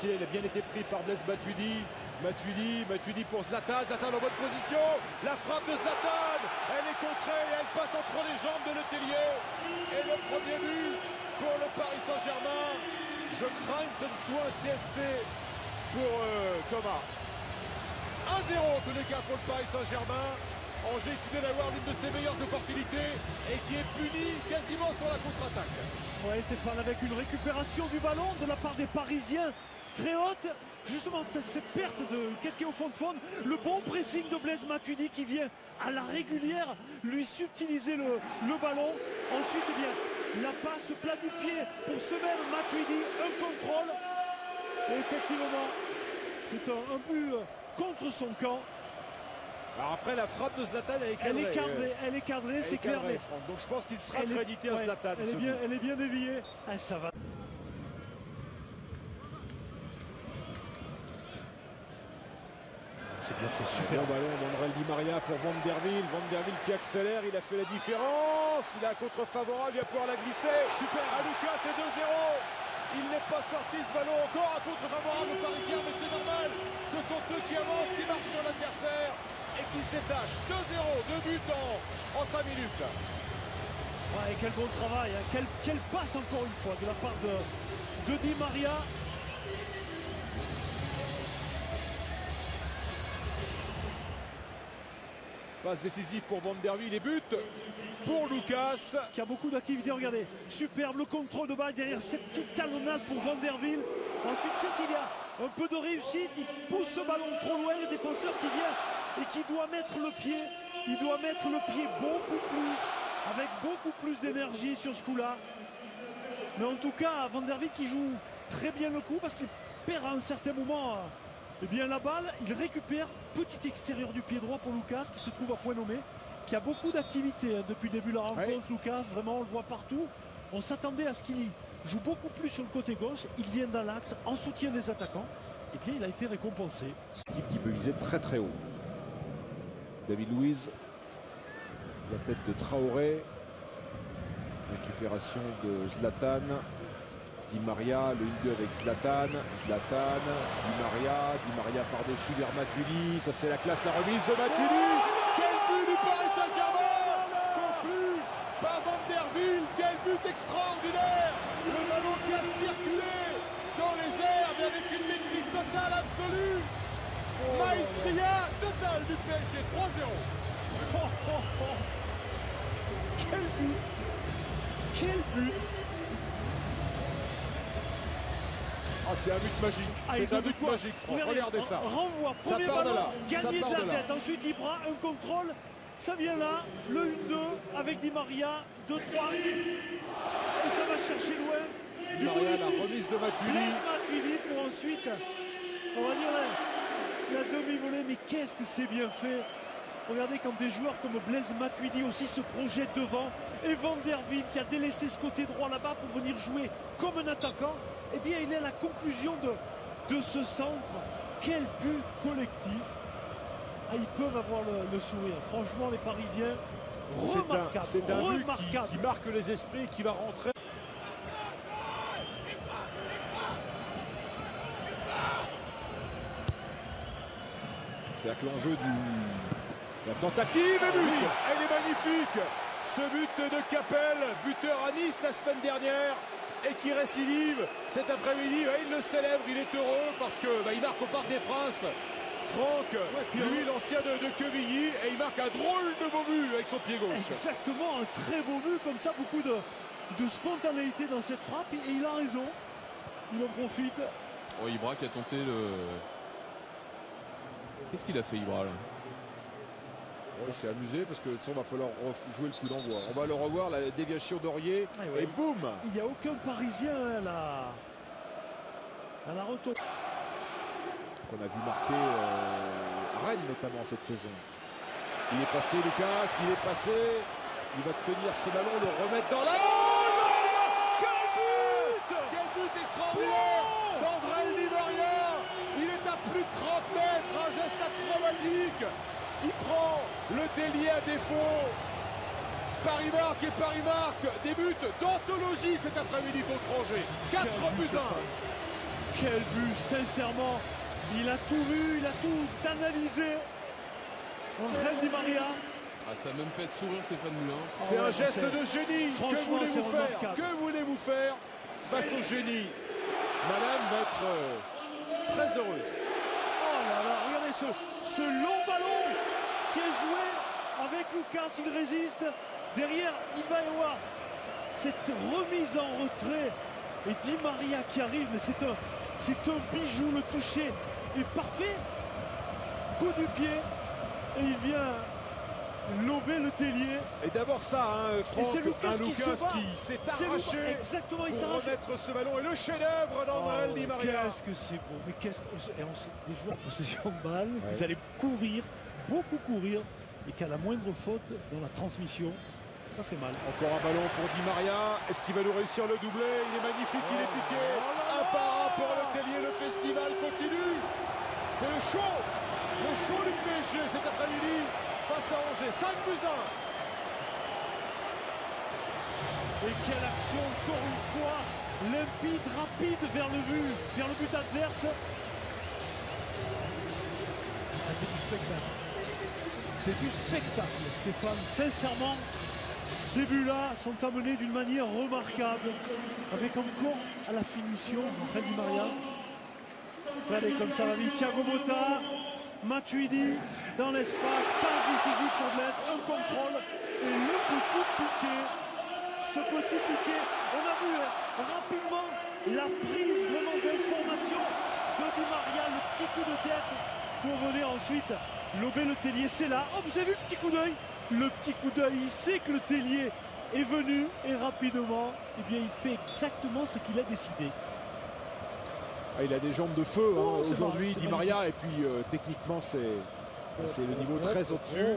Galtier. Il a bien été pris par Blaise Matuidi. Matuidi pour Zlatan. Zlatan en bonne position. La frappe de Zlatan. Elle est contrée et elle passe entre les jambes de Letellier. Et le premier but pour le Paris Saint-Germain. Je crains que ce ne soit un CSC pour Thomas. 1-0 en tous les cas pour le Paris Saint-Germain. Angers qui vient d'avoir l'une de ses meilleures opportunités et qui est puni quasiment sur la contre-attaque. Oui, Stéphane, avec une récupération du ballon de la part des Parisiens très haute. Justement, cette perte de Ketke au fond de faune, le bon pressing de Blaise Matuidi qui vient à la régulière lui subtiliser le ballon. Ensuite, eh bien, la passe plat du pied pour ce même Matuidi, un contrôle. Et effectivement, c'est un but contre son camp. Alors après la frappe de Zlatan, elle est cadrée, c'est clair. Donc je pense qu'il sera crédité à Zlatan. Elle est bien déviée. Ah, ça va. C'est bien fait, super ballon d'André Di Maria pour Van der Wiel. Van der Wiel qui accélère, il a fait la différence. Il a un contre favorable, il va pouvoir la glisser. Super, à Lucas, c'est 2-0. Il n'est pas sorti ce ballon, encore un contre favorable aux Parisiens, mais c'est normal. Ce sont eux qui avancent, qui marchent sur l'adversaire et qui se détachent. 2-0, 2 buts en 5 minutes. Ouais, quel bon travail, hein. Quelle passe encore une fois de la part de Di Maria. Passe décisive pour Van der Wiel, les buts pour Lucas. Qui a beaucoup d'activité, regardez. Superbe le contrôle de balle derrière cette petite talonnade pour Van der Wiel. Ensuite, certes, il y a un peu de réussite. Il pousse ce ballon trop loin, le défenseur qui vient et qui doit mettre le pied. Il doit mettre le pied beaucoup plus, avec beaucoup plus d'énergie sur ce coup-là. Mais en tout cas, Van der Wiel qui joue très bien le coup parce qu'il perd à un certain moment eh bien, la balle. Il récupère petit extérieur du pied droit pour Lucas qui se trouve à point nommé, qui a beaucoup d'activité depuis le début de la rencontre. Oui. Lucas, vraiment, on le voit partout. On s'attendait à ce qu'il joue beaucoup plus sur le côté gauche. Il vient dans l'axe en soutien des attaquants. Et bien, il a été récompensé. Ce type qui peut viser très très haut. David Luiz, la tête de Traoré, récupération de Zlatan, Di Maria, le 1-2 avec Zlatan, Di Maria par-dessus vers Matuidi, ça c'est la classe, la remise de Matuidi. Quel but du Paris Saint-Germain, conclu par Van der Wiel, quel but extraordinaire. Le ballon qui a circulé dans les airs, mais avec une maîtrise totale absolue. Maestria totale du PSG, 3-0. Quel but! Quel but! Ah, c'est un but magique. C'est un but magique, Franck. Regardez ça. Renvoi, premier ballon, gagné de la tête. Ensuite, Ibra, un contrôle. Ça vient là, le 1-2 avec Di Maria, 2-3. Et ça va chercher loin. Di Maria, la remise de Matuidi pour ensuite, on va dire la demi-volée. Mais qu'est-ce que c'est bien fait! Regardez quand des joueurs comme Blaise Matuidi aussi se projettent devant. Et Van der Wiel qui a délaissé ce côté droit là-bas pour venir jouer comme un attaquant. Eh bien, il est à la conclusion de ce centre. Quel but collectif! Ah, ils peuvent avoir le sourire. Franchement, les Parisiens, remarquable. C'est un but qui marque les esprits, qui va rentrer. C'est avec l'enjeu la tentative et but. Elle est magnifique. Ce but de Capel, buteur à Nice la semaine dernière et qui récidive cet après-midi. Il le célèbre, il est heureux parce que il marque au Parc des Princes. Franck, lui l'ancien de Quevilly, et il marque un drôle de beau but avec son pied gauche. Exactement, un très beau but comme ça, beaucoup de spontanéité dans cette frappe et il a raison. Il en profite. Oh, Ibra qui a tenté le... Qu'est-ce qu'il a fait, Ibra là? Il s'est amusé parce que ça va falloir jouer le coup d'envoi. On va le revoir, la déviation d'Aurier et boum. Il n'y a aucun Parisien à la retour. Qu'on a vu marquer à Rennes notamment cette saison. Il est passé, Lucas, il est passé. Il va tenir ce ballon, le remettre dans la... Quel but! Quel but extraordinaire d'André Di Maria. Il est à plus de 30 mètres, un geste acrobatique qui prend le délié à défaut. Paris marque et Paris marque. Des buts d'anthologie cet après-midi contre Angers. 4 buts 1. Quel but, sincèrement. Il a tout vu, il a tout analysé. Angel Di Maria. Ah, ça a même fait sourire Stéphane Moulin. C'est Ah ouais, un geste c'est- de génie. Que franchement, voulez-vous c'est faire? remarquable. Que voulez-vous faire face au génie? Madame va être très heureuse. Oh là là, regardez ce long ballon qui est joué avec Lucas, il résiste. Derrière, il va y avoir cette remise en retrait. Et Di Maria qui arrive, mais c'est un bijou, le toucher est parfait. Coup du pied, et il vient lober le Tellier. Et d'abord ça, hein, Franck, c'est Lucas un qui Lucas se bat. qui s'est C'est arraché Lucas, exactement, il pour s'arrache. remettre ce ballon. Et le chef-d'œuvre d'Angel Di Maria. Qu'est-ce que c'est beau, mais qu'est-ce que des joueurs de possession de balle, Ouais. vous allez courir, beaucoup courir, et qu'à la moindre faute dans la transmission, ça fait mal. Encore un ballon pour Di Maria. Est-ce qu'il va nous réussir le doublé? Il est magnifique, il est piqué. Un par un pour le Tellier. Le festival continue. C'est le show du PSG cet après-midi face à Angers. 5-1. Et quelle action, encore une fois, limpide, rapide vers le but adverse. Ah, c'est du spectacle. C'est du spectacle, Stéphane. Sincèrement, ces buts-là sont amenés d'une manière remarquable, avec encore à la finition, Angel Di Maria. Regardez comme ça va vite, Thiago Motta, Matuidi dans l'espace, passe décisive pour Blaise, un contrôle et le petit piqué. Ce petit piqué, on a vu rapidement la prise vraiment d'information de Di Maria, le petit coup de tête pour venir ensuite lober le Tellier. C'est là, oh vous avez vu le petit coup d'œil? Le petit coup d'œil, il sait que le Tellier est venu et rapidement, eh bien il fait exactement ce qu'il a décidé. Ah, il a des jambes de feu Oh, c'est aujourd'hui, marrant, Di c'est Maria. Et puis techniquement, c'est le niveau très au-dessus.